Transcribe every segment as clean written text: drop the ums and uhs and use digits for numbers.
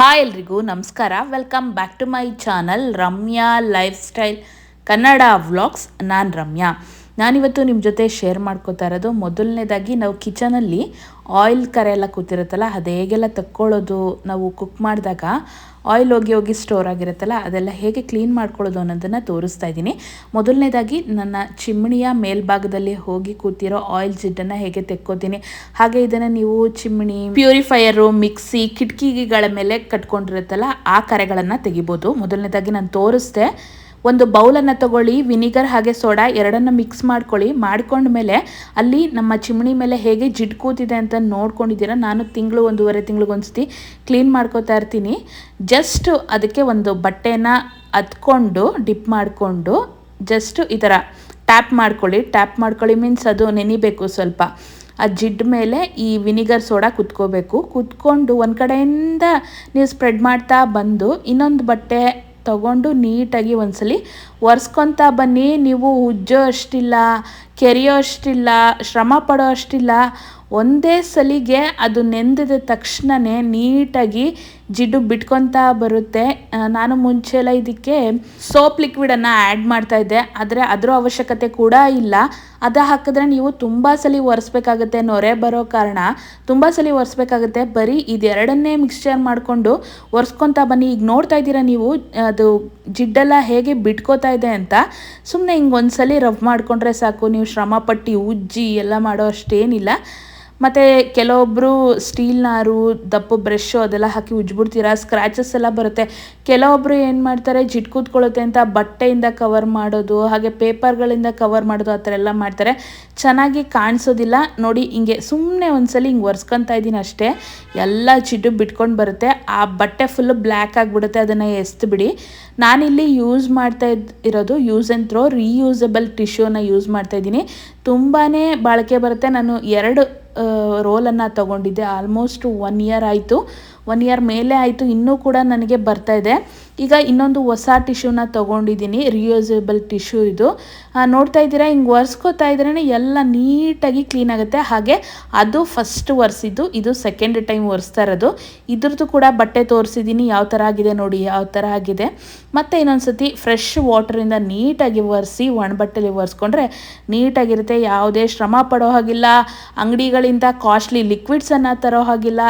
Hi ಎಲ್ರಿಗೂ ನಮಸ್ಕಾರ. Welcome back to my channel Ramya lifestyle Kannada vlogs. ನಾನು ರಮ್ಯಾ. ನಾನಿವತ್ತು ನಿಮ್ಮ ಜೊತೆ ಶೇರ್ ಮಾಡ್ಕೋತಾ ಇರೋದು, ಮೊದಲನೇದಾಗಿ ನಾವು ಕಿಚನಲ್ಲಿ ಆಯಿಲ್ ಕರೆ ಎಲ್ಲ ಕೂತಿರುತ್ತಲ್ಲ, ಅದು ಹೇಗೆಲ್ಲ ತಕ್ಕೊಳ್ಳೋದು, ನಾವು ಕುಕ್ ಮಾಡಿದಾಗ ಆಯಿಲ್ ಹೋಗಿ ಹೋಗಿ ಸ್ಟೋರ್ ಆಗಿರುತ್ತಲ್ಲ, ಅದೆಲ್ಲ ಹೇಗೆ ಕ್ಲೀನ್ ಮಾಡ್ಕೊಳ್ಳೋದು ಅನ್ನೋದನ್ನು ತೋರಿಸ್ತಾ ಇದ್ದೀನಿ. ಮೊದಲನೇದಾಗಿ ನನ್ನ ಚಿಮಣಿಯ ಮೇಲ್ಭಾಗದಲ್ಲಿ ಹೋಗಿ ಕೂತಿರೋ ಆಯಿಲ್ ಜಿಡ್ಡನ್ನು ಹೇಗೆ ತೆಕ್ಕೋತೀನಿ, ಹಾಗೆ ಇದನ್ನು ನೀವು ಚಿಮಣಿ, ಪ್ಯೂರಿಫೈಯರು, ಮಿಕ್ಸಿ, ಕಿಟಕಿಗಳ ಮೇಲೆ ಕಟ್ಕೊಂಡಿರುತ್ತಲ್ಲ ಆ ಕರೆಗಳನ್ನು ತೆಗಿಬೋದು. ಮೊದಲನೇದಾಗಿ ನಾನು ತೋರಿಸ್ದೆ. ಒಂದು ಬೌಲನ್ನು ತಗೊಳ್ಳಿ, ವಿನಿಗರ್ ಹಾಗೆ ಸೋಡಾ ಎರಡನ್ನು ಮಿಕ್ಸ್ ಮಾಡ್ಕೊಳ್ಳಿ. ಮಾಡ್ಕೊಂಡ್ಮೇಲೆ ಅಲ್ಲಿ ನಮ್ಮ ಚಿಮಣಿ ಮೇಲೆ ಹೇಗೆ ಜಿಡ್ ಕೂತಿದೆ ಅಂತ ನೋಡ್ಕೊಂಡಿದ್ದೀರ. ನಾನು ಒಂದೂವರೆ ತಿಂಗಳಿಗೊಂದ್ಸತಿ ಕ್ಲೀನ್ ಮಾಡ್ಕೋತಾ ಇರ್ತೀನಿ. ಜಸ್ಟ್ ಅದಕ್ಕೆ ಒಂದು ಬಟ್ಟೆನ ಹತ್ಕೊಂಡು ಡಿಪ್ ಮಾಡಿಕೊಂಡು ಜಸ್ಟ್ ಈ ಥರ ಟ್ಯಾಪ್ ಮಾಡ್ಕೊಳ್ಳಿ ಮೀನ್ಸ್ ಅದು ನೆನಿಬೇಕು ಸ್ವಲ್ಪ. ಆ ಜಿಡ್ ಮೇಲೆ ಈ ವಿನಿಗರ್ ಸೋಡಾ ಕುತ್ಕೊಂಡು ಒಂದು ಕಡೆಯಿಂದ ನೀವು ಸ್ಪ್ರೆಡ್ ಮಾಡ್ತಾ ಬಂದು ಇನ್ನೊಂದು ಬಟ್ಟೆ ತಗೊಂಡು ನೀಟಾಗಿ ಒಂದ್ಸಲಿ ಒರೆಸ್ಕೊತಾ ಬನ್ನಿ. ನೀವು ಉಜ್ಜೋ ಅಷ್ಟಿಲ್ಲ, ಕೆರೆಯೋ ಅಷ್ಟಿಲ್ಲ, ಶ್ರಮ ಪಡೋ ಅಷ್ಟಿಲ್ಲ. ಒಂದೇ ಸಲಿಗೆ ಅದು ನೆಂದಿದ ತಕ್ಷಣವೇ ನೀಟಾಗಿ ಜಿಡ್ಡು ಬಿಟ್ಕೊತಾ ಬರುತ್ತೆ. ನಾನು ಮುಂಚೆ ಎಲ್ಲ ಇದಕ್ಕೆ ಸೋಪ್ ಲಿಕ್ವಿಡನ್ನು ಆ್ಯಡ್ ಮಾಡ್ತಾಯಿದ್ದೆ, ಆದರೆ ಅದರ ಅವಶ್ಯಕತೆ ಕೂಡ ಇಲ್ಲ. ಅದು ಹಾಕಿದ್ರೆ ನೀವು ತುಂಬ ಸಲ ಒರೆಸ್ಬೇಕಾಗುತ್ತೆ, ನೊರೆ ಬರೋ ಕಾರಣ ತುಂಬ ಸಲ ಒರೆಸ್ಬೇಕಾಗುತ್ತೆ. ಬರೀ ಇದೆರಡನ್ನೇ ಮಿಕ್ಸ್ಚರ್ ಮಾಡಿಕೊಂಡು ಒರೆಸ್ಕೊತಾ ಬನ್ನಿ. ಈಗ ನೋಡ್ತಾ ಇದ್ದೀರಾ ನೀವು ಅದು ಜಿಡ್ಡೆಲ್ಲ ಹೇಗೆ ಬಿಟ್ಕೋತಾ ಇದೆ ಅಂತ. ಸುಮ್ಮನೆ ಹಿಂಗೆ ಒಂದ್ಸಲಿ ರಬ್ ಮಾಡಿಕೊಂಡ್ರೆ ಸಾಕು, ನೀವು ಶ್ರಮಪಟ್ಟು ಉಜ್ಜಿ ಎಲ್ಲ ಮಾಡೋ ಅಷ್ಟೇನಿಲ್ಲ. ಮತ್ತು ಕೆಲವೊಬ್ಬರು ಸ್ಟೀಲ್ ನಾರು, ದಪ್ಪ ಬ್ರಷು ಅದೆಲ್ಲ ಹಾಕಿ ಉಜ್ಬಿಡ್ತೀರಾ, ಸ್ಕ್ರ್ಯಾಚಸ್ ಎಲ್ಲ ಬರುತ್ತೆ. ಕೆಲವೊಬ್ಬರು ಏನು ಮಾಡ್ತಾರೆ, ಜಿಡ್ ಕೂತ್ಕೊಳ್ಳುತ್ತೆ ಅಂತ ಬಟ್ಟೆಯಿಂದ ಕವರ್ ಮಾಡೋದು, ಹಾಗೆ ಪೇಪರ್ಗಳಿಂದ ಕವರ್ ಮಾಡೋದು, ಆ ಥರ ಎಲ್ಲ ಮಾಡ್ತಾರೆ. ಚೆನ್ನಾಗಿ ಕಾಣಿಸೋದಿಲ್ಲ. ನೋಡಿ, ಹಿಂಗೆ ಸುಮ್ಮನೆ ಒಂದ್ಸಲಿ ಹಿಂಗೆ ಒರೆಸ್ಕೊತಾ ಇದ್ದೀನಿ ಅಷ್ಟೇ, ಎಲ್ಲ ಜಿಡ್ಡು ಬಿಟ್ಕೊಂಡು ಬರುತ್ತೆ. ಆ ಬಟ್ಟೆ ಫುಲ್ಲು ಬ್ಲ್ಯಾಕ್ ಆಗಿಬಿಡುತ್ತೆ, ಅದನ್ನು ಎಸ್ದು ಬಿಡಿ. ನಾನಿಲ್ಲಿ ಯೂಸ್ ಮಾಡ್ತಾ ಇರೋದು ಯೂಸ್ ಆ್ಯಂಡ್ ಥ್ರೋ ರೀಯೂಸಬಲ್ ಟಿಶ್ಯೂನ ಯೂಸ್ ಮಾಡ್ತಾಯಿದ್ದೀನಿ. ತುಂಬಾ ಬಾಳಿಕೆ ಬರುತ್ತೆ. ನಾನು 2 ರೋಲನ್ನು ತೊಗೊಂಡಿದ್ದೆ. ಆಲ್ಮೋಸ್ಟ್ 1 ಇಯರ್ ಆಯಿತು, 1 ಇಯರ್ ಮೇಲೆ ಆಯಿತು, ಇನ್ನೂ ಕೂಡ ನನಗೆ ಬರ್ತಾಯಿದೆ. ಈಗ ಇನ್ನೊಂದು ಹೊಸ ಟಿಶ್ಯೂನ ತೊಗೊಂಡಿದ್ದೀನಿ, ರಿಯೂಸಬಲ್ ಟಿಶ್ಯೂ ಇದು. ನೋಡ್ತಾ ಇದ್ದೀರಾ, ಹಿಂಗೆ ಒರೆಸ್ಕೋತಾ ಇದ್ರೇ ಎಲ್ಲ ನೀಟಾಗಿ ಕ್ಲೀನ್ ಆಗುತ್ತೆ. ಹಾಗೆ ಅದು ಫಸ್ಟ್ ಒರೆಸಿದ್ದು, ಇದು ಸೆಕೆಂಡ್ ಟೈಮ್ ಒರೆಸ್ತಾ ಇರೋದು. ಇದ್ರದ್ದು ಕೂಡ ಬಟ್ಟೆ ತೋರಿಸಿದ್ದೀನಿ, ಯಾವ ಥರ ಆಗಿದೆ ನೋಡಿ, ಯಾವ ಥರ ಆಗಿದೆ. ಮತ್ತು ಇನ್ನೊಂದು ಸತಿ ಫ್ರೆಶ್ ವಾಟರಿಂದ ನೀಟಾಗಿ ಒರೆಸಿ ಒಣಬಟ್ಟೆಲಿ ಒರೆಸ್ಕೊಂಡ್ರೆ ನೀಟಾಗಿರುತ್ತೆ. ಯಾವುದೇ ಶ್ರಮ ಪಡೋ ಹಾಗಿಲ್ಲ, ಅಂಗಡಿಗಳಿಂದ ಕಾಸ್ಟ್ಲಿ ಲಿಕ್ವಿಡ್ಸನ್ನು ತರೋ ಹಾಗಿಲ್ಲ.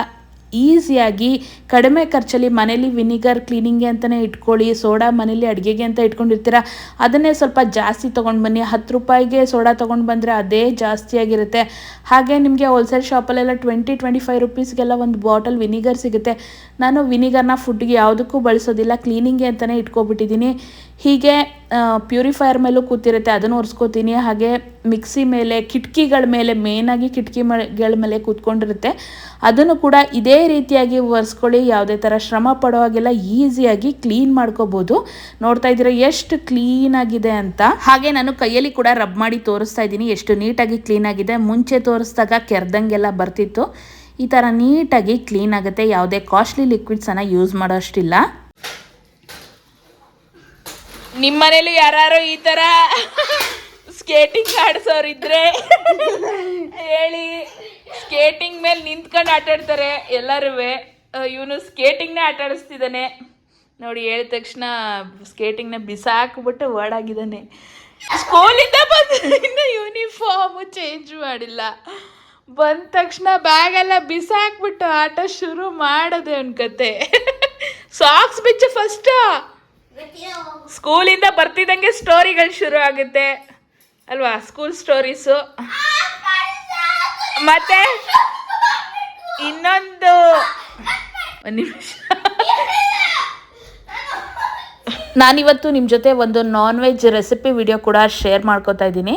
ಈಸಿಯಾಗಿ ಕಡಿಮೆ ಖರ್ಚಲ್ಲಿ ಮನೇಲಿ ವಿನಿಗರ್ ಕ್ಲೀನಿಂಗ್ಗೆ ಅಂತಲೇ ಇಟ್ಕೊಳ್ಳಿ. ಸೋಡಾ ಮನೇಲಿ ಅಡುಗೆಗೆ ಅಂತ ಇಟ್ಕೊಂಡಿರ್ತೀರ, ಅದನ್ನೇ ಸ್ವಲ್ಪ ಜಾಸ್ತಿ ತೊಗೊಂಡು ಬನ್ನಿ. 10 ರೂಪಾಯಿಗೆ ಸೋಡಾ ತೊಗೊಂಡು ಬಂದರೆ ಅದೇ ಜಾಸ್ತಿ ಆಗಿರುತ್ತೆ. ಹಾಗೆ ನಿಮಗೆ ಹೋಲ್ಸೇಲ್ ಶಾಪಲ್ಲೆಲ್ಲ 20-25 ರುಪೀಸ್ಗೆಲ್ಲ ಒಂದು ಬಾಟಲ್ ವಿನಿಗರ್ ಸಿಗುತ್ತೆ. ನಾನು ವಿನಿಗರ್ನ ಫುಡ್ಗೆ ಯಾವುದಕ್ಕೂ ಬಳಸೋದಿಲ್ಲ, ಕ್ಲೀನಿಂಗ್ಗೆ ಅಂತಲೇ ಇಟ್ಕೊಬಿಟ್ಟಿದ್ದೀನಿ. ಹೀಗೆ ಪ್ಯೂರಿಫೈಯರ್ ಮೇಲೂ ಕೂತಿರುತ್ತೆ, ಅದನ್ನು ಒರೆಸ್ಕೋತೀನಿ. ಹಾಗೆ ಮಿಕ್ಸಿ ಮೇಲೆ, ಕಿಟಕಿಗಳ ಮೇಲೆ, ಮೇಯ್ನಾಗಿ ಕಿಟಕಿಗಳ ಮೇಲೆ ಕೂತ್ಕೊಂಡಿರುತ್ತೆ, ಅದನ್ನು ಕೂಡ ಇದೇ ರೀತಿಯಾಗಿ ಒರೆಸ್ಕೊಳ್ಳಿ. ಯಾವುದೇ ಥರ ಶ್ರಮ ಪಡೋ ಹಾಗೆಲ್ಲ ಈಸಿಯಾಗಿ ಕ್ಲೀನ್ ಮಾಡ್ಕೋಬೋದು. ನೋಡ್ತಾ ಇದ್ದೀರಾ ಎಷ್ಟು ಕ್ಲೀನಾಗಿದೆ ಅಂತ. ಹಾಗೆ ನಾನು ಕೈಯಲ್ಲಿ ಕೂಡ ರಬ್ ಮಾಡಿ ತೋರಿಸ್ತಾ ಇದ್ದೀನಿ ಎಷ್ಟು ನೀಟಾಗಿ ಕ್ಲೀನಾಗಿದೆ. ಮುಂಚೆ ತೋರಿಸಿದಾಗ ಕೆರೆದಂಗೆಲ್ಲ ಬರ್ತಿತ್ತು. ಈ ಥರ ನೀಟಾಗಿ ಕ್ಲೀನ್ ಆಗುತ್ತೆ. ಯಾವುದೇ ಕಾಸ್ಟ್ಲಿ ಲಿಕ್ವಿಡ್ಸನ್ನು ಯೂಸ್ ಮಾಡೋ ಅಷ್ಟಿಲ್ಲ. ನಿಮ್ಮ ಮನೇಲಿ ಯಾರು ಈ ಥರ ಸ್ಕೇಟಿಂಗ್ ಆಡಿಸೋರಿದ್ರೆ ಹೇಳಿ. ಸ್ಕೇಟಿಂಗ್ ಮೇಲೆ ನಿಂತ್ಕೊಂಡು ಆಟಾಡ್ತಾರೆ ಎಲ್ಲರೂ. ಇವನು ಸ್ಕೇಟಿಂಗ್ನೇ ಆಟಾಡಿಸ್ತಿದ್ದಾನೆ ನೋಡಿ. ಹೇಳಿದ ತಕ್ಷಣ ಸ್ಕೇಟಿಂಗ್ನ ಬಿಸಾಕ್ಬಿಟ್ಟು ಓಡಾಗಿದ್ದಾನೆ. ಸ್ಕೂಲಿಂದ ಬಂದು ಇನ್ನು ಯೂನಿಫಾರ್ಮು ಚೇಂಜ್ ಮಾಡಿಲ್ಲ. ಬಂದ ತಕ್ಷಣ ಬ್ಯಾಗೆಲ್ಲ ಬಿಸಾಕ್ಬಿಟ್ಟು ಆಟ ಶುರು ಮಾಡೋದೆ ಅನ್ಕತೆ. ಸಾಕ್ಸ್ ಬಿಚ್ಚು ಫಸ್ಟು. ಸ್ಕೂಲಿಂದ ಬರ್ತಿದ್ದಂಗೆ ಸ್ಟೋರಿಗಳು ಶುರು ಆಗುತ್ತೆ ಅಲ್ವಾ, ಸ್ಕೂಲ್ ಸ್ಟೋರೀಸು. ಮತ್ತೆ ಇನ್ನೊಂದು ನಿಮಿಷ, ನಾನಿವತ್ತು ನಿಮ್ಮ ಜೊತೆ ಒಂದು ನಾನ್ ವೆಜ್ ರೆಸಿಪಿ ವಿಡಿಯೋ ಕೂಡ ಶೇರ್ ಮಾಡ್ಕೋತಾ ಇದ್ದೀನಿ.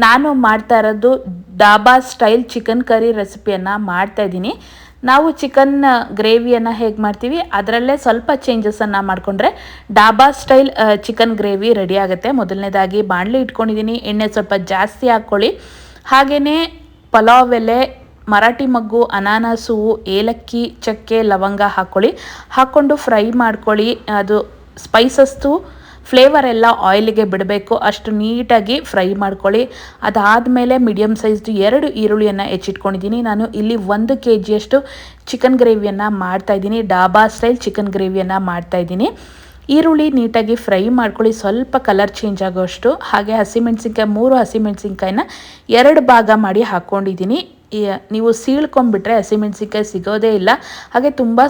ನಾನು ಮಾಡ್ತಾ ಇರೋದು ಡಾಬಾ ಸ್ಟೈಲ್ ಚಿಕನ್ ಕರಿ ರೆಸಿಪಿಯನ್ನು ಮಾಡ್ತಾಯಿದ್ದೀನಿ. ನಾವು ಚಿಕನ್ ಗ್ರೇವಿಯನ್ನು ಹೇಗೆ ಮಾಡ್ತೀವಿ ಅದರಲ್ಲೇ ಸ್ವಲ್ಪ ಚೇಂಜಸನ್ನು ಮಾಡಿಕೊಂಡ್ರೆ dhaba style chicken gravy ready ಆಗುತ್ತೆ. ಮೊದಲನೇದಾಗಿ ಬಾಣಲಿ ಇಟ್ಕೊಂಡಿದ್ದೀನಿ, ಎಣ್ಣೆ ಸ್ವಲ್ಪ ಜಾಸ್ತಿ ಹಾಕ್ಕೊಳ್ಳಿ. ಹಾಗೆಯೇ ಪಲಾವ್ ಎಲೆ, ಮರಾಠಿ ಮಗ್ಗು, ಅನಾನಸು, ಏಲಕ್ಕಿ, ಚಕ್ಕೆ, ಲವಂಗ ಹಾಕ್ಕೊಳ್ಳಿ. ಹಾಕ್ಕೊಂಡು ಫ್ರೈ ಮಾಡ್ಕೊಳ್ಳಿ. ಅದು ಸ್ಪೈಸಸ್ತು ಫ್ಲೇವರ್ ಎಲ್ಲ ಆಯಿಲಿಗೆ ಬಿಡಬೇಕು ಅಷ್ಟು ನೀಟಾಗಿ ಫ್ರೈ ಮಾಡ್ಕೊಳ್ಳಿ. ಅದಾದಮೇಲೆ ಮೀಡಿಯಮ್ ಸೈಜ್ದು 2 ಈರುಳ್ಳಿಯನ್ನು ಹೆಚ್ಚಿಟ್ಕೊಂಡಿದ್ದೀನಿ. ನಾನು ಇಲ್ಲಿ 1 kg ಚಿಕನ್ ಗ್ರೇವಿಯನ್ನು ಮಾಡ್ತಾಯಿದ್ದೀನಿ. ಡಾಬಾ ಸ್ಟೈಲ್ ಚಿಕನ್ ಗ್ರೇವಿಯನ್ನು ಮಾಡ್ತಾಯಿದ್ದೀನಿ. ಈರುಳ್ಳಿ ನೀಟಾಗಿ ಫ್ರೈ ಮಾಡ್ಕೊಳ್ಳಿ, ಸ್ವಲ್ಪ ಕಲರ್ ಚೇಂಜ್ ಆಗೋಷ್ಟು. ಹಾಗೆ ಹಸಿಮೆಣಸಿನ್ಕಾಯಿ 3 ಹಸಿಮೆಣಸಿನ್ಕಾಯಿನ 2 ಭಾಗ ಮಾಡಿ ಹಾಕ್ಕೊಂಡಿದ್ದೀನಿ. ನೀವು ಸೀಳ್ಕೊಂಡ್ಬಿಟ್ರೆ ಹಸಿಮೆಣಸಿನ್ಕಾಯಿ ಸಿಗೋದೇ ಇಲ್ಲ. ಹಾಗೆ ತುಂಬ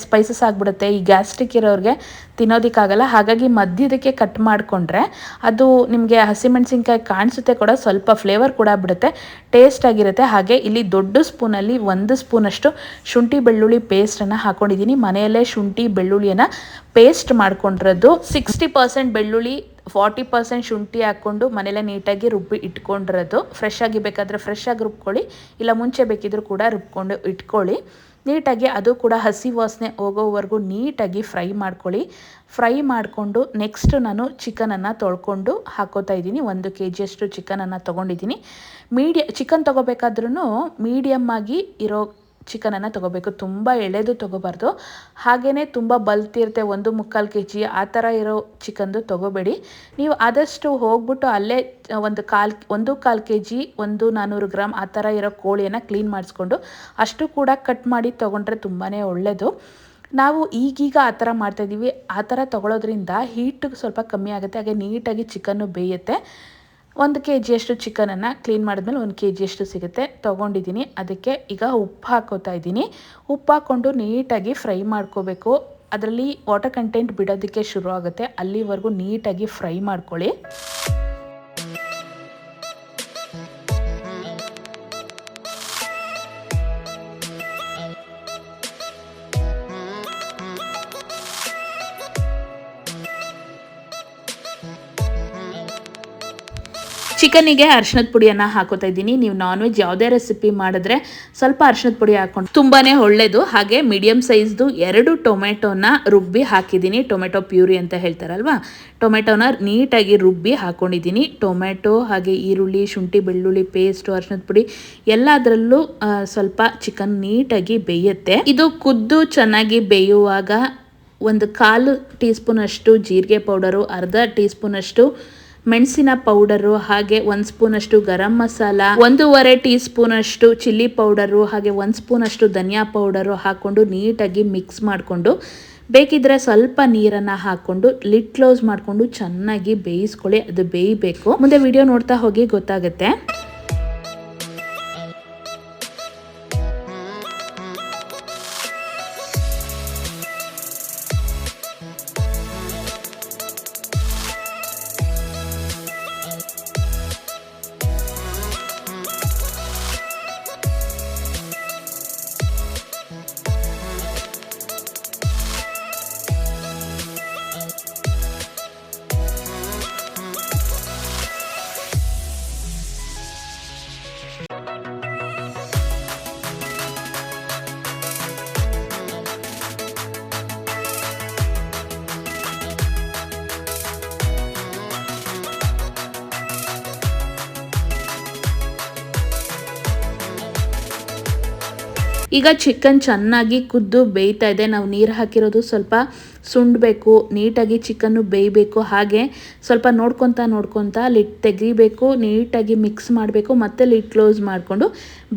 ಸ್ಪೈಸಸ್ ಆಗಿಬಿಡುತ್ತೆ. ಈ ಗ್ಯಾಸ್ಟ್ರಿಕ್ ಇರೋರಿಗೆ ತಿನ್ನೋದಕ್ಕಾಗಲ್ಲ. ಹಾಗಾಗಿ ಮಧ್ಯದಕ್ಕೆ ಕಟ್ ಮಾಡಿಕೊಂಡ್ರೆ ಅದು ನಿಮಗೆ ಹಸಿಮೆಣಸಿನ್ಕಾಯಿ ಕಾಣಿಸುತ್ತೆ ಕೂಡ, ಸ್ವಲ್ಪ ಫ್ಲೇವರ್ ಕೂಡ ಬಿಡುತ್ತೆ, ಟೇಸ್ಟ್ ಆಗಿರುತ್ತೆ. ಹಾಗೆ ಇಲ್ಲಿ ದೊಡ್ಡ ಸ್ಪೂನಲ್ಲಿ 1 ಸ್ಪೂನಷ್ಟು ಶುಂಠಿ ಬೆಳ್ಳುಳ್ಳಿ ಪೇಸ್ಟನ್ನು ಹಾಕ್ಕೊಂಡಿದ್ದೀನಿ. ಮನೆಯಲ್ಲೇ ಶುಂಠಿ ಬೆಳ್ಳುಳ್ಳಿಯನ್ನು ಪೇಸ್ಟ್ ಮಾಡ್ಕೊಂಡಿರೋದು. 60% ಬೆಳ್ಳುಳ್ಳಿ 40% ಶುಂಠಿ ಹಾಕ್ಕೊಂಡು ಮನೇಲೆ ನೀಟಾಗಿ ರುಬ್ಬಿ ಇಟ್ಕೊಂಡಿರೋದು. ಫ್ರೆಶ್ ಆಗಿ ಬೇಕಾದರೆ ಫ್ರೆಶ್ ಆಗಿ ರುಬ್ಕೊಳ್ಳಿ, ಇಲ್ಲ ಮುಂಚೆ ಬೇಕಿದ್ರೂ ಕೂಡ ರುಬ್ಕೊಂಡು ಇಟ್ಕೊಳ್ಳಿ. ನೀಟಾಗಿ ಅದು ಕೂಡ ಹಸಿ ವಾಸನೆ ಹೋಗೋವರೆಗೂ ನೀಟಾಗಿ ಫ್ರೈ ಮಾಡ್ಕೊಳ್ಳಿ. ಫ್ರೈ ಮಾಡಿಕೊಂಡು ನೆಕ್ಸ್ಟ್ ನಾನು ಚಿಕನನ್ನು ತೊಳ್ಕೊಂಡು ಹಾಕೋತಾ ಇದ್ದೀನಿ. 1 kg ಚಿಕನನ್ನು ತೊಗೊಂಡಿದ್ದೀನಿ. ಚಿಕನ್ ತೊಗೋಬೇಕಾದ್ರೂ ಮೀಡಿಯಮ್ ಆಗಿ ಇರೋ ಚಿಕನನ್ನು ತೊಗೋಬೇಕು, ತುಂಬ ಎಳೆದು ತೊಗೋಬಾರ್ದು. ಹಾಗೆಯೇ ತುಂಬ ಬಲ್ತಿರುತ್ತೆ 1-1/4 kg ಆ ಥರ ಇರೋ ಚಿಕನ್ದು ತೊಗೋಬೇಡಿ. ನೀವು ಆದಷ್ಟು ಹೋಗ್ಬಿಟ್ಟು ಅಲ್ಲೇ 1/4 kg 400 ಗ್ರಾಮ್ ಆ ಥರ ಇರೋ ಕೋಳಿಯನ್ನು ಕ್ಲೀನ್ ಮಾಡಿಸ್ಕೊಂಡು ಅಷ್ಟು ಕೂಡ ಕಟ್ ಮಾಡಿ ತೊಗೊಂಡ್ರೆ ತುಂಬಾ ಒಳ್ಳೆಯದು. ನಾವು ಈಗೀಗ ಆ ಥರ ಮಾಡ್ತಾಯಿದ್ದೀವಿ. ಆ ಥರ ತೊಗೊಳೋದ್ರಿಂದ ಹೀಟು ಸ್ವಲ್ಪ ಕಮ್ಮಿ ಆಗುತ್ತೆ, ಹಾಗೆ ನೀಟಾಗಿ ಚಿಕನ್ನು ಬೇಯುತ್ತೆ. 1 kg ಚಿಕನನ್ನು ಕ್ಲೀನ್ ಮಾಡಿದ್ಮೇಲೆ 1 kg ಸಿಗುತ್ತೆ, ತೊಗೊಂಡಿದ್ದೀನಿ. ಅದಕ್ಕೆ ಈಗ ಉಪ್ಪು ಹಾಕೋತಾ ಇದ್ದೀನಿ. ಉಪ್ಪು ಹಾಕ್ಕೊಂಡು ನೀಟಾಗಿ ಫ್ರೈ ಮಾಡ್ಕೋಬೇಕು. ಅದರಲ್ಲಿ ವಾಟರ್ ಕಂಟೆಂಟ್ ಬಿಡೋದಕ್ಕೆ ಶುರು ಆಗುತ್ತೆ, ಅಲ್ಲಿವರೆಗೂ ನೀಟಾಗಿ ಫ್ರೈ ಮಾಡ್ಕೊಳ್ಳಿ. ಚಿಕನ್ನಿಗೆ ಅರಿಶಿಣದ ಪುಡಿಯನ್ನು ಹಾಕೋತಾ ಇದ್ದೀನಿ. ನೀವು ನಾನ್ ವೆಜ್ ಯಾವುದೇ ರೆಸಿಪಿ ಮಾಡಿದ್ರೆ ಸ್ವಲ್ಪ ಅರಿಶಿಣದ ಪುಡಿ ಹಾಕ್ಕೊಂಡು ತುಂಬಾ ಒಳ್ಳೆಯದು. ಹಾಗೆ ಮೀಡಿಯಮ್ ಸೈಜ್ದು 2 ಟೊಮೆಟೊನ ರುಬ್ಬಿ ಹಾಕಿದ್ದೀನಿ. ಟೊಮೆಟೊ ಪ್ಯೂರಿ ಅಂತ ಹೇಳ್ತಾರಲ್ವ, ಟೊಮೆಟೊನ ನೀಟಾಗಿ ರುಬ್ಬಿ ಹಾಕ್ಕೊಂಡಿದ್ದೀನಿ. ಟೊಮೆಟೊ ಹಾಗೆ ಈರುಳ್ಳಿ, ಶುಂಠಿ ಬೆಳ್ಳುಳ್ಳಿ ಪೇಸ್ಟು, ಅರಿಶಿಣದ ಪುಡಿ ಎಲ್ಲದರಲ್ಲೂ ಸ್ವಲ್ಪ ಚಿಕನ್ ನೀಟಾಗಿ ಬೇಯುತ್ತೆ. ಇದು ಕುದ್ದು ಚೆನ್ನಾಗಿ ಬೇಯುವಾಗ 1/4 ಟೀ ಸ್ಪೂನಷ್ಟು ಜೀರಿಗೆ ಪೌಡರು, ಅರ್ಧ ಟೀ ಸ್ಪೂನಷ್ಟು ಮೆಣಸಿನ ಪೌಡರು, ಹಾಗೆ 1 ಸ್ಪೂನಷ್ಟು ಗರಂ ಮಸಾಲ, 1.5 ಟೀ ಸ್ಪೂನಷ್ಟು ಚಿಲ್ಲಿ ಪೌಡರು, ಹಾಗೆ 1 ಸ್ಪೂನಷ್ಟು ಧನಿಯಾ ಪೌಡರು ಹಾಕ್ಕೊಂಡು ನೀಟಾಗಿ ಮಿಕ್ಸ್ ಮಾಡಿಕೊಂಡು ಬೇಕಿದ್ರೆ ಸ್ವಲ್ಪ ನೀರನ್ನು ಹಾಕ್ಕೊಂಡು ಲಿಡ್ ಕ್ಲೋಸ್ ಮಾಡಿಕೊಂಡು ಚೆನ್ನಾಗಿ ಬೇಯಿಸ್ಕೊಳ್ಳಿ. ಅದು ಬೇಯಬೇಕು. ಮುಂದೆ ವಿಡಿಯೋ ನೋಡ್ತಾ ಹೋಗಿ ಗೊತ್ತಾಗುತ್ತೆ. ಈಗ ಚಿಕನ್ ಚೆನ್ನಾಗಿ ಕುದ್ದು ಬೇಯ್ತಾ ಇದೆ. ನಾವು ನೀರು ಹಾಕಿರೋದು ಸ್ವಲ್ಪ ಸುಂಡಬೇಕು, ನೀಟಾಗಿ ಚಿಕನ್ನು ಬೇಯಬೇಕು. ಹಾಗೆ ಸ್ವಲ್ಪ ನೋಡ್ಕೊತಾ ಲಿಡ್ ತೆಗಿಬೇಕು, ನೀಟಾಗಿ ಮಿಕ್ಸ್ ಮಾಡಬೇಕು, ಮತ್ತೆ ಲಿಡ್ ಕ್ಲೋಸ್ ಮಾಡಿಕೊಂಡು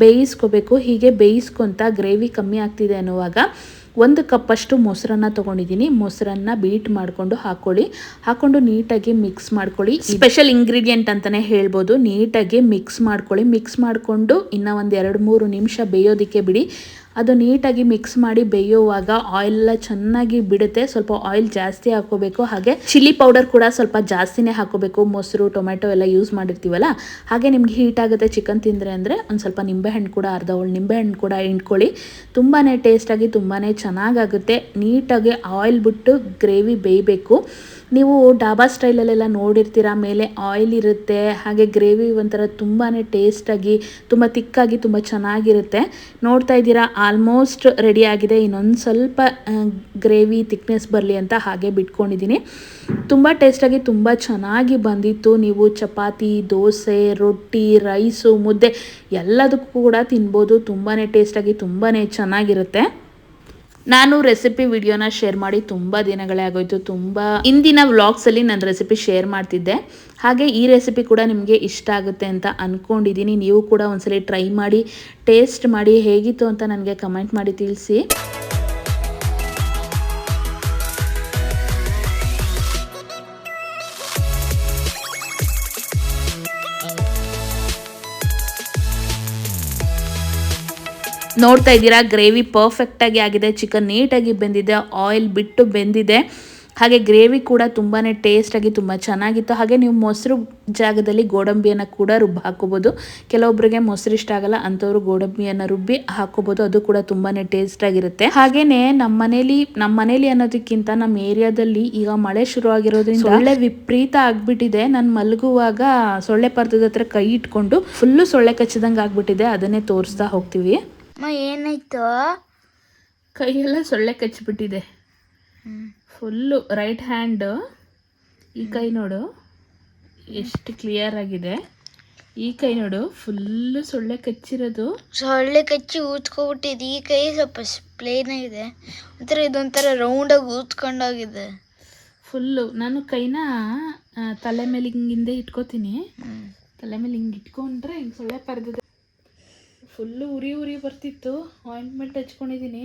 ಬೇಯಿಸ್ಕೋಬೇಕು. ಹೀಗೆ ಬೇಯಿಸ್ಕೊತಾ ಗ್ರೇವಿ ಕಮ್ಮಿ ಆಗ್ತಿದೆ ಅನ್ನುವಾಗ 1 ಕಪ್ಪಷ್ಟು ಮೊಸರನ್ನ ತೊಗೊಂಡಿದ್ದೀನಿ. ಮೊಸರನ್ನ ಬೀಟ್ ಮಾಡಿಕೊಂಡು ಹಾಕ್ಕೊಂಡು ನೀಟಾಗಿ ಮಿಕ್ಸ್ ಮಾಡ್ಕೊಳ್ಳಿ. ಸ್ಪೆಷಲ್ ಇಂಗ್ರೀಡಿಯೆಂಟ್ ಅಂತಲೇ ಹೇಳ್ಬೋದು. ನೀಟಾಗಿ ಮಿಕ್ಸ್ ಮಾಡ್ಕೊಳ್ಳಿ. ಮಿಕ್ಸ್ ಮಾಡಿಕೊಂಡು ಇನ್ನೂ ಒಂದು 2-3 ನಿಮಿಷ ಬೇಯೋದಕ್ಕೆ ಬಿಡಿ. ಅದು ನೀಟಾಗಿ ಮಿಕ್ಸ್ ಮಾಡಿ ಬೇಯುವಾಗ ಆಯಿಲ್ ಎಲ್ಲ ಚೆನ್ನಾಗಿ ಬಿಡುತ್ತೆ. ಸ್ವಲ್ಪ ಆಯಿಲ್ ಜಾಸ್ತಿ ಹಾಕೋಬೇಕು. ಹಾಗೆ ಚಿಲ್ಲಿ ಪೌಡರ್ ಕೂಡ ಸ್ವಲ್ಪ ಜಾಸ್ತಿನೇ ಹಾಕೋಬೇಕು. ಮೊಸರು, ಟೊಮೆಟೊ ಎಲ್ಲ ಯೂಸ್ ಮಾಡಿರ್ತೀವಲ್ಲ, ಹಾಗೆ ನಿಮ್ಗೆ ಹೀಟ್ ಆಗುತ್ತೆ ಚಿಕನ್ ತಿಂದರೆ ಅಂದರೆ ಒಂದು ಸ್ವಲ್ಪ ನಿಂಬೆಹಣ್ಣು ಕೂಡ, ಅರ್ಧ ಹೋಳು ನಿಂಬೆಹಣ್ಣು ಕೂಡ ಹಿಂಡ್ಕೊಳ್ಳಿ. ತುಂಬಾ ಟೇಸ್ಟಾಗಿ ತುಂಬಾ ಚೆನ್ನಾಗಾಗುತ್ತೆ. ನೀಟಾಗಿ ಆಯಿಲ್ ಬಿಟ್ಟು ಗ್ರೇವಿ ಬೇಯಬೇಕು. ನೀವು ಡಾಬಾ ಸ್ಟೈಲಲ್ಲೆಲ್ಲ ನೋಡಿರ್ತೀರ, ಮೇಲೆ ಆಯಿಲ್ ಇರುತ್ತೆ, ಹಾಗೆ ಗ್ರೇವಿ ಒಂಥರ ತುಂಬಾ ಟೇಸ್ಟಾಗಿ ತುಂಬ ತಿಕ್ಕಾಗಿ ತುಂಬ ಚೆನ್ನಾಗಿರುತ್ತೆ. ನೋಡ್ತಾ ಇದ್ದೀರಾ, ಆಲ್ಮೋಸ್ಟ್ ರೆಡಿ ಆಗಿದೆ. ಇನ್ನೊಂದು ಸ್ವಲ್ಪ ಗ್ರೇವಿ ಥಿಕ್ನೆಸ್ ಬರಲಿ ಅಂತ ಹಾಗೆ ಬಿಟ್ಕೊಂಡಿದ್ದೀನಿ. ತುಂಬ ಟೇಸ್ಟಾಗಿ ತುಂಬ ಚೆನ್ನಾಗಿ ಬಂದಿತ್ತು. ನೀವು ಚಪಾತಿ, ದೋಸೆ, ರೊಟ್ಟಿ, ರೈಸು, ಮುದ್ದೆ ಎಲ್ಲದಕ್ಕೂ ಕೂಡ ತಿನ್ಬೋದು. ತುಂಬಾ ಟೇಸ್ಟಾಗಿ ತುಂಬಾ ಚೆನ್ನಾಗಿರುತ್ತೆ. ನಾನು ರೆಸಿಪಿ ವಿಡಿಯೋನ ಶೇರ್ ಮಾಡಿ ತುಂಬ ದಿನಗಳೇ ಆಗೋಯ್ತು. ತುಂಬ ಇಂದಿನ ವ್ಲಾಗ್ಸಲ್ಲಿ ನಾನು ರೆಸಿಪಿ ಶೇರ್ ಮಾಡ್ತಿದ್ದೆ. ಹಾಗೆ ಈ ರೆಸಿಪಿ ಕೂಡ ನಿಮಗೆ ಇಷ್ಟ ಆಗುತ್ತೆ ಅಂತ ಅಂದ್ಕೊಂಡಿದ್ದೀನಿ. ನೀವು ಕೂಡ ಒಂದ್ಸಲಿ ಟ್ರೈ ಮಾಡಿ ಟೇಸ್ಟ್ ಮಾಡಿ ಹೇಗಿತ್ತು ಅಂತ ನನಗೆ ಕಮೆಂಟ್ ಮಾಡಿ ತಿಳಿಸಿ. ನೋಡ್ತಾ ಇದ್ದೀರಾ, ಗ್ರೇವಿ ಪರ್ಫೆಕ್ಟಾಗಿ ಆಗಿದೆ. ಚಿಕನ್ ನೀಟಾಗಿ ಬೆಂದಿದೆ, ಆಯಿಲ್ ಬಿಟ್ಟು ಬೆಂದಿದೆ. ಹಾಗೆ ಗ್ರೇವಿ ಕೂಡ ತುಂಬಾ ಟೇಸ್ಟಾಗಿ ತುಂಬ ಚೆನ್ನಾಗಿತ್ತು. ಹಾಗೆ ನೀವು ಮೊಸರು ಜಾಗದಲ್ಲಿ ಗೋಡಂಬಿಯನ್ನು ಕೂಡ ರುಬ್ಬಿ ಹಾಕೋಬೋದು. ಕೆಲವೊಬ್ಬರಿಗೆ ಮೊಸರು ಇಷ್ಟ ಆಗಲ್ಲ, ಅಂಥವ್ರು ಗೋಡಂಬಿಯನ್ನು ರುಬ್ಬಿ ಹಾಕೋಬೋದು. ಅದು ಕೂಡ ತುಂಬಾ ಟೇಸ್ಟಾಗಿರುತ್ತೆ. ಹಾಗೆಯೇ ನಮ್ಮ ಮನೇಲಿ ಅನ್ನೋದಕ್ಕಿಂತ ನಮ್ಮ ಏರಿಯಾದಲ್ಲಿ ಈಗ ಮಳೆ ಶುರು ಆಗಿರೋದ್ರಿಂದ ಸೊಳ್ಳೆ ವಿಪರೀತ ಆಗಿಬಿಟ್ಟಿದೆ. ನಾನು ಮಲಗುವಾಗ ಸೊಳ್ಳೆ ಪರ್ದದ ಹತ್ರ ಕೈ ಇಟ್ಕೊಂಡು ಫುಲ್ಲು ಸೊಳ್ಳೆ ಕಚ್ಚಿದಂಗೆ ಆಗಿಬಿಟ್ಟಿದೆ. ಅದನ್ನೇ ತೋರಿಸ್ತಾ ಹೋಗ್ತೀವಿ. ಏನಾಯ್ತು? ಕೈಯೆಲ್ಲ ಸೊಳ್ಳೆ ಕಚ್ಚಿಬಿಟ್ಟಿದೆ ಫುಲ್ಲು. ರೈಟ್ ಹ್ಯಾಂಡ್ ಈ ಕೈ ನೋಡು ಎಷ್ಟು ಕ್ಲಿಯರ್ ಆಗಿದೆ. ಈ ಕೈ ನೋಡು ಫುಲ್ಲು ಸೊಳ್ಳೆ ಕಚ್ಚಿರೋದು. ಸೊಳ್ಳೆ ಕಚ್ಚಿ ಊದ್ಕೊಬಿಟ್ಟಿದೆ. ಈ ಕೈ ಸ್ವಲ್ಪ ಪ್ಲೇನ್ ಆಗಿದೆ, ಒಂಥರ ಇದೊಂಥರ ರೌಂಡಾಗಿ ಊದ್ಕೊಂಡೋಗಿದೆ ಫುಲ್ಲು. ನಾನು ಕೈನ ತಲೆ ಮೇಲೆ ಹಿಂದೆ ಇಟ್ಕೋತೀನಿ. ತಲೆ ಮೇಲೆ ಹಿಂಗೆ ಇಟ್ಕೊಂಡ್ರೆ ಹಿಂಗೆ ಸೊಳ್ಳೆ ಪರ್ದಿದೆ. ಫುಲ್ಲು ಉರಿ ಬರ್ತಿತ್ತು. ಆಯಿಂಟ್ಮೆಂಟ್ ಹಚ್ಕೊಂಡಿದ್ದೀನಿ.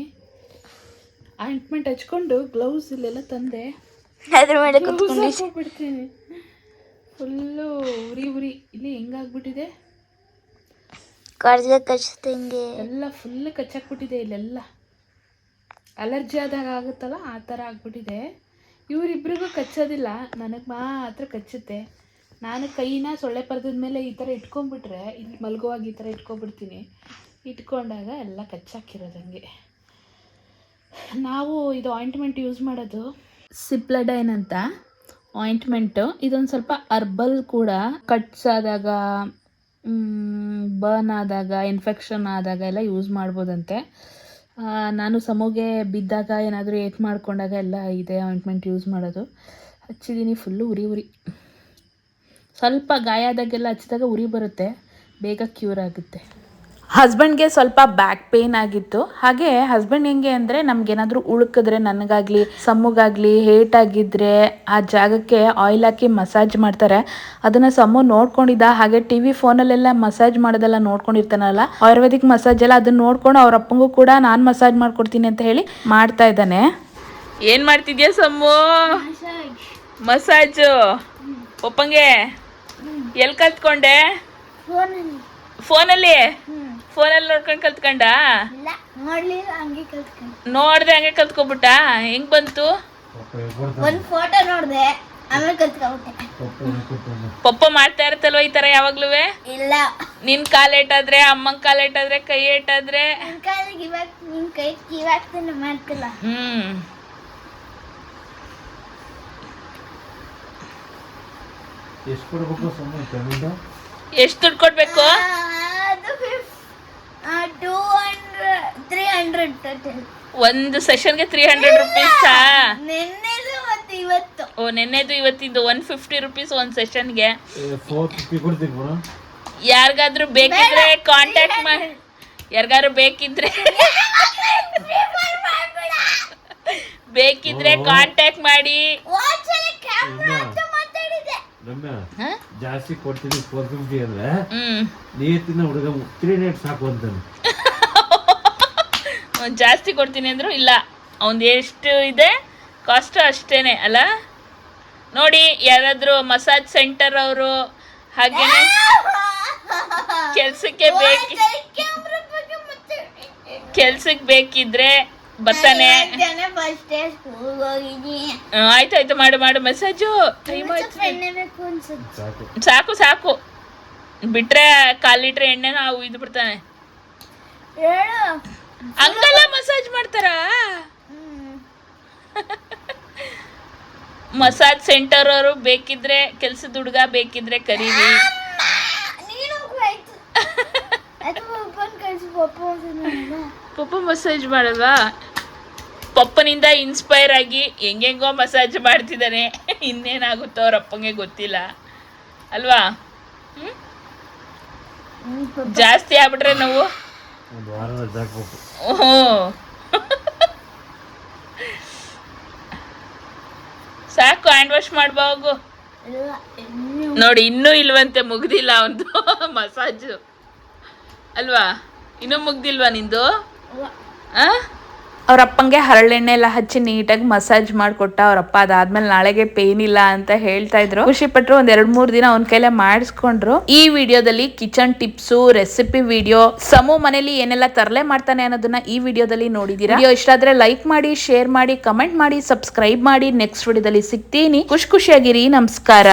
ಆಯಿಂಟ್ಮೆಂಟ್ ಹಚ್ಕೊಂಡು ಗ್ಲೌಸ್ ಇಲ್ಲೆಲ್ಲ ತಂದೆ ಅದ್ರ ಮೇಲೆ ಬಿಡ್ತೀನಿ. ಫುಲ್ಲು ಉರಿ ಇಲ್ಲಿ ಹೆಂಗಾಗ್ಬಿಟ್ಟಿದೆ, ಕಚ್ಚಿದಂಗೆ ಎಲ್ಲ ಫುಲ್ಲು ಕಚ್ಚಾಕ್ಬಿಟ್ಟಿದೆ. ಇಲ್ಲೆಲ್ಲ ಅಲರ್ಜಿ ಆದಾಗ ಆಗುತ್ತಲ್ಲ ಆ ಥರ ಆಗ್ಬಿಟ್ಟಿದೆ. ಇವರಿಬ್ರಿಗೂ ಕಚ್ಚೋದಿಲ್ಲ, ನನಗೆ ಮಾತ್ರ ಕಚ್ಚುತ್ತೆ. ನಾನು ಕೈನ ಸೊಳ್ಳೆ ಪರ್ದದ ಮೇಲೆ ಈ ಥರ ಇಟ್ಕೊಂಡ್ಬಿಟ್ರೆ, ಇಲ್ಲಿ ಮಲಗುವಾಗ ಈ ಥರ ಇಟ್ಕೊಂಡ್ಬಿಡ್ತೀನಿ. ಇಟ್ಕೊಂಡಾಗ ಎಲ್ಲ ಕಚ್ಚಾಕಿರೋದಂಗೆ. ನಾವು ಇದು ಆಯಿಂಟ್ಮೆಂಟ್ ಯೂಸ್ ಮಾಡೋದು ಸಿಪ್ಲಡೈನ್ ಅಂತ ಆಯಿಂಟ್ಮೆಂಟು. ಇದೊಂದು ಸ್ವಲ್ಪ ಅರ್ಬಲ್ ಕೂಡ. ಕಟ್ಸ್ ಆದಾಗ, ಬರ್ನ್ ಆದಾಗ, ಇನ್ಫೆಕ್ಷನ್ ಆದಾಗ ಎಲ್ಲ ಯೂಸ್ ಮಾಡ್ಬೋದಂತೆ. ನಾನು ಸಮೂಗೆ ಬಿದ್ದಾಗ ಏನಾದರೂ ಏಟ್ ಮಾಡ್ಕೊಂಡಾಗ ಎಲ್ಲ ಇದೆ ಆಯಿಂಟ್ಮೆಂಟ್ ಯೂಸ್ ಮಾಡೋದು. ಹಚ್ಚಿದ್ದೀನಿ. ಫುಲ್ಲು ಉರಿ. ಸ್ವಲ್ಪ ಗಾಯ ಆದಾಗೆಲ್ಲ ಹಚ್ಚಿದಾಗ ಉರಿ ಬರುತ್ತೆ, ಬೇಗ ಕ್ಯೂರ್ ಆಗುತ್ತೆ. ಹಸ್ಬೆಂಡ್ಗೆ ಸ್ವಲ್ಪ ಬ್ಯಾಕ್ ಪೇಯ್ನ್ ಆಗಿತ್ತು. ಹಾಗೆ ಹಸ್ಬೆಂಡ್ ಹೆಂಗೆ ಅಂದರೆ, ನಮಗೇನಾದರೂ ಉಳುಕಿದ್ರೆ, ನನಗಾಗಲಿ ಸಮ್ಮುಗಾಗಲಿ ಹೇಟ್ ಆಗಿದ್ದರೆ ಆ ಜಾಗಕ್ಕೆ ಆಯಿಲ್ ಹಾಕಿ ಮಸಾಜ್ ಮಾಡ್ತಾರೆ. ಅದನ್ನು ಸಮ್ಮು ನೋಡ್ಕೊಂಡಿದ್ದ. ಹಾಗೆ TV ಫೋನಲ್ಲೆಲ್ಲ ಮಸಾಜ್ ಮಾಡೋದೆಲ್ಲ ನೋಡ್ಕೊಂಡಿರ್ತಾನಲ್ಲ, ಆಯುರ್ವೇದಿಕ್ ಮಸಾಜ್ ಎಲ್ಲ, ಅದನ್ನು ನೋಡ್ಕೊಂಡು ಅವ್ರ ಅಪ್ಪಂಗೂ ಕೂಡ ನಾನು ಮಸಾಜ್ ಮಾಡ್ಕೊಡ್ತೀನಿ ಅಂತ ಹೇಳಿ ಮಾಡ್ತಾ ಇದ್ದಾನೆ. ಏನು ಮಾಡ್ತಿದ್ಯಾ ಸಮ್ಮು? ಮಸಾಜು ಒಪ್ಪಂಗೆ ಎಲ್ಲಿ ಕಲ್ತ್ಕೊಂಡೆ? ಫೋನಲ್ಲಿ ನೋಡ್ಕೊಂಡು ಕಲ್ತ್ಕೊಂಡ? ನೋಡ್ದೆ ಹಂಗೆ ಕಲ್ತ್ಕೊಬಿಟ್ಟ? ಹೆಂಗ್ ಬಂತು? ಒಂದು ಫೋಟೋ ನೋಡ್ದೆ, ಆಮೇಲೆ ಕಲ್ತ್ಕೊಂಡ್ಬಿಟ್ಟೆ. ಪಪ್ಪ ಮಾಡ್ತಾ ಇರತ್ತಲ್ವ ಈ ತರ ಯಾವಾಗ್ಲೂ? ಇಲ್ಲ, ನಿನ್ ಕಾಲ್ ಏಟಾದ್ರೆ, ಅಮ್ಮಂಗ್ ಕಾಲ್ ಏಟಾದ್ರೆ, ಕೈ ಏಟಾದ್ರೆ ನಿನ್ ಕೈ ಕಿವಾಗ್ತಾನೆ ಮಾಡ್ತಿಲ್ಲ. ಎಷ್ಟು ದುಡ್ಡು ಕೊಡ್ಬೇಕು? 300 ಒಂದು ಸೆಷನ್ಗೆ 300 ರುಪೀಸ್. ನೆನ್ನೆದು ಮತ್ತೆ ಇವತ್ತು. ಓ, ನೆನ್ನೆದು ಇವತ್ತಿದ್ದು 150 ರುಪೀಸ್ ಒಂದು ಸೆಷನ್ಗೆ. ಯಾರಿಗಾದ್ರೂ ಬೇಕಿದ್ರೆ ಕಾಂಟ್ಯಾಕ್ಟ್ ಮಾಡಿ. ಯಾರಿಗಾದ್ರೂ ಬೇಕಿದ್ರೆ ಕಾಂಟ್ಯಾಕ್ಟ್ ಮಾಡಿ. ಜಾಸ್ತಿ ಕೊಡ್ತೀನಿ 450 ಅಂದ್ರೆ ನೀತಿನ ಹುಡುಗ 300 ಸಾಕು ಅಂತಾನೆ. ಜಾಸ್ತಿ ಕೊಡ್ತೀನಿ ಅಂದ್ರು ಇಲ್ಲ, ಅವ್ನು ಎಷ್ಟು ಇದೆ ಕಾಸ್ಟ್ ಅಷ್ಟೇನೆ ಅಲ್ಲ. ನೋಡಿ, ಯಾರಾದ್ರೂ ಮಸಾಜ್ ಸೆಂಟರ್ ಅವರು ಹಾಗೇನೆ ಕೆಲ್ಸಕ್ಕೆ ಬೇಕಿದ್ರೆ ಬರ್ತಾನೆ. ಆಯ್ತಾಯ್ತು, ಮಾಡು ಮಸಾಜು. ಸಾಕು ಬಿಟ್ರೆ 1/4 ಲೀಟ್ರ್ ಎಣ್ಣೆ ನಾವು ಇದು ಬಿಡ್ತಾನೆ. ಹಂಗಲ್ಲ ಮಸಾಜ್ ಮಾಡ್ತಾರ? ಮಸಾಜ್ ಸೆಂಟರ್ ಅವರು ಬೇಕಿದ್ರೆ, ಕೆಲ್ಸದ ಹುಡುಗ ಬೇಕಿದ್ರೆ ಕರೀರಿ. ಪಪ್ಪ ಮಸಾಜ್ ಮಾಡಲ್ವಾ? ಪಪ್ಪನಿಂದ ಇನ್ಸ್ಪೈರ್ ಆಗಿ ಹೆಂಗೆಂಗೋ ಮಸಾಜ್ ಮಾಡ್ತಿದ್ದಾನೆ. ಇನ್ನೇನಾಗುತ್ತೋ ಅವ್ರ ಅಪ್ಪಂಗೆ ಗೊತ್ತಿಲ್ಲ ಅಲ್ವಾ? ಜಾಸ್ತಿ ಆಗ್ಬಿಟ್ರೆ ನಾವು ಸಾಕು, ಹ್ಯಾಂಡ್ ವಾಶ್ ಮಾಡ್ಬಾ ಹೋಗು. ನೋಡಿ ಇನ್ನೂ ಇಲ್ವಂತೆ, ಮುಗ್ದಿಲ್ಲ ಅವನ್ದು ಮಸಾಜು ಅಲ್ವಾ? ಇನ್ನೂ ಮುಗ್ದಿಲ್ವಾ ನಿಂದು? ಅವ್ರ ಅಪ್ಪಂಗೆ ಹರಳೆಣ್ಣೆ ಎಲ್ಲ ಹಚ್ಚಿ ನೀಟಾಗಿ ಮಸಾಜ್ ಮಾಡಿಕೊಟ್ಟ ಅವ್ರಪ್ಪ. ಅದಾದ್ಮೇಲೆ ನಾಳೆಗೆ ಪೇನ್ ಇಲ್ಲ ಅಂತ ಹೇಳ್ತಾ ಇದ್ರು. ಖುಷಿ ಪಟ್ರು. ಒಂದ್ 2-3 ದಿನ ಅವನ ಕೈಲೇ ಮಾಡಿಸ್ಕೊಂಡ್ರು. ಈ ವಿಡಿಯೋದಲ್ಲಿ ಕಿಚನ್ ಟಿಪ್ಸು, ರೆಸಿಪಿ ವಿಡಿಯೋ, ಸಮೂ ಮನೇಲಿ ಏನೆಲ್ಲ ತರಲೆ ಮಾಡ್ತಾನೆ ಅನ್ನೋದನ್ನ ಈ ವಿಡಿಯೋದಲ್ಲಿ ನೋಡಿದೀರಾ. ವಿಡಿಯೋ ಇಷ್ಟ ಆದ್ರೆ ಲೈಕ್ ಮಾಡಿ, ಶೇರ್ ಮಾಡಿ, ಕಮೆಂಟ್ ಮಾಡಿ, ಸಬ್ಸ್ಕ್ರೈಬ್ ಮಾಡಿ. ನೆಕ್ಸ್ಟ್ ವಿಡಿಯೋದಲ್ಲಿ ಸಿಗ್ತೀನಿ. ಖುಷಿಯಾಗಿರಿ. ನಮಸ್ಕಾರ.